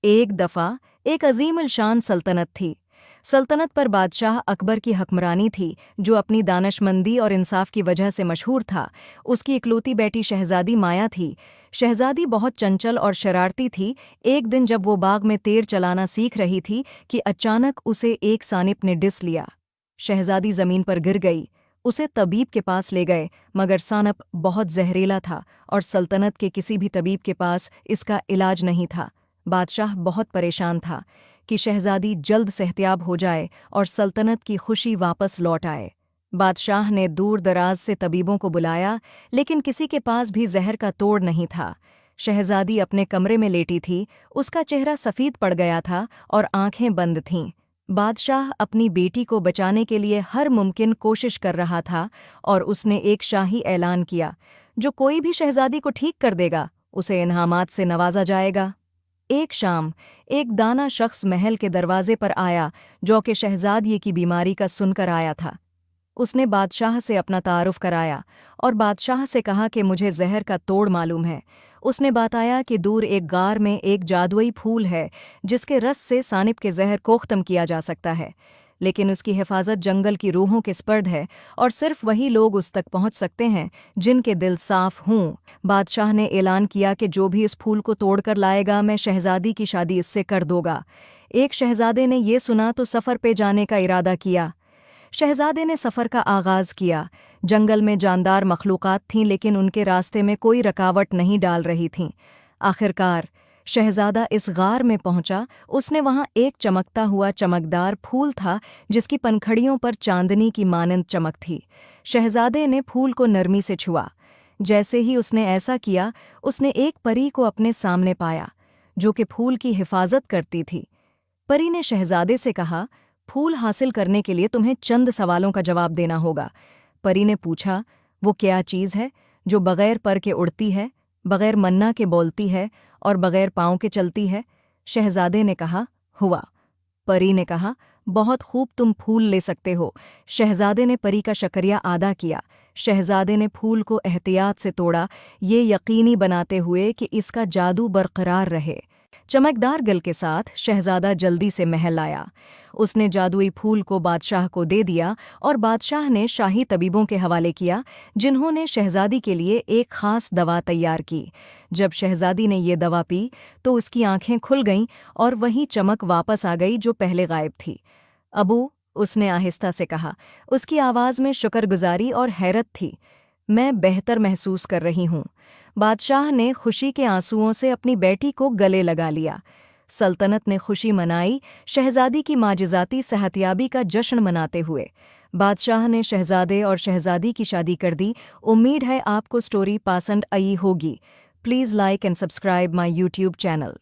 एक दफ़ा एक अजीम शान सल्तनत थी। सल्तनत पर बादशाह अकबर की हक्मरानी थी, जो अपनी दानशमंदी और इंसाफ की वजह से मशहूर था। उसकी इकलौती बेटी शहजादी माया थी। शहजादी बहुत चंचल और शरारती थी। एक दिन जब वो बाग में तीर चलाना सीख रही थी कि अचानक उसे एक सानिप ने डिस लिया। शहजादी ज़मीन पर गिर गई। उसे तबीब के पास ले गए, मगर सानप बहुत जहरीला था और सल्तनत के किसी भी तबीब के पास इसका इलाज नहीं था। बादशाह बहुत परेशान था कि शहजादी जल्द सेहतियाब हो जाए और सल्तनत की खुशी वापस लौट आए। बादशाह ने दूर दराज से तबीबों को बुलाया, लेकिन किसी के पास भी जहर का तोड़ नहीं था। शहजादी अपने कमरे में लेटी थी। उसका चेहरा सफ़ेद पड़ गया था और आंखें बंद थीं। बादशाह अपनी बेटी को बचाने के लिए हर मुमकिन कोशिश कर रहा था और उसने एक शाही ऐलान किया, जो कोई भी शहजादी को ठीक कर देगा उसे इनामात से नवाजा जाएगा। एक शाम एक दाना शख्स महल के दरवाजे पर आया, जो कि शहजादी की बीमारी का सुनकर आया था। उसने बादशाह से अपना तारुफ कराया और बादशाह से कहा कि मुझे जहर का तोड़ मालूम है। उसने बताया कि दूर एक गार में एक जादुई फूल है, जिसके रस से सानिप के जहर को ख़त्म किया जा सकता है, लेकिन उसकी हिफाजत जंगल की रूहों के स्पर्द है और सिर्फ वही लोग उस तक पहुंच सकते हैं जिनके दिल साफ हों। बादशाह ने ऐलान किया कि जो भी इस फूल को तोड़कर लाएगा, मैं शहजादी की शादी इससे कर दूंगा। एक शहजादे ने ये सुना तो सफ़र पे जाने का इरादा किया। शहजादे ने सफ़र का आगाज़ किया। जंगल में जानदार मखलूक़ात थीं, लेकिन उनके रास्ते में कोई रुकावट नहीं डाल रही थीं। आखिरकार शहजादा इस गार में पहुंचा। उसने वहां एक चमकता हुआ चमकदार फूल था, जिसकी पंखड़ियों पर चांदनी की मानंद चमक थी। शहजादे ने फूल को नरमी से छुआ। जैसे ही उसने ऐसा किया, उसने एक परी को अपने सामने पाया, जो कि फूल की हिफाजत करती थी। परी ने शहजादे से कहा, फूल हासिल करने के लिए तुम्हें चंद सवालों का जवाब देना होगा। परी ने पूछा, वो क्या चीज़ है जो बगैर पर के उड़ती है, बगैर मन्ना के बोलती है और बगैर पाँव के चलती है? शहजादे ने कहा, हुआ। परी ने कहा, बहुत खूब, तुम फूल ले सकते हो। शहजादे ने परी का शुक्रिया अदा किया। शहजादे ने फूल को एहतियात से तोड़ा, ये यकीनी बनाते हुए कि इसका जादू बरकरार रहे। चमकदार गल के साथ शहजादा जल्दी से महल आया। उसने जादुई फूल को बादशाह को दे दिया और बादशाह ने शाही तबीबों के हवाले किया, जिन्होंने शहजादी के लिए एक ख़ास दवा तैयार की। जब शहजादी ने ये दवा पी तो उसकी आंखें खुल गईं और वही चमक वापस आ गई जो पहले गायब थी। अबू, उसने आहिस्ता से कहा। उसकी आवाज़ में शुक्रगुजारी और हैरत थी। मैं बेहतर महसूस कर रही हूँ। बादशाह ने खुशी के आंसुओं से अपनी बेटी को गले लगा लिया। सल्तनत ने खुशी मनाई, शहजादी की माजिजाती सेहतियाबी का जश्न मनाते हुए। बादशाह ने शहजादे और शहजादी की शादी कर दी। उम्मीद है आपको स्टोरी पसंद आई होगी। Please like and subscribe my YouTube channel.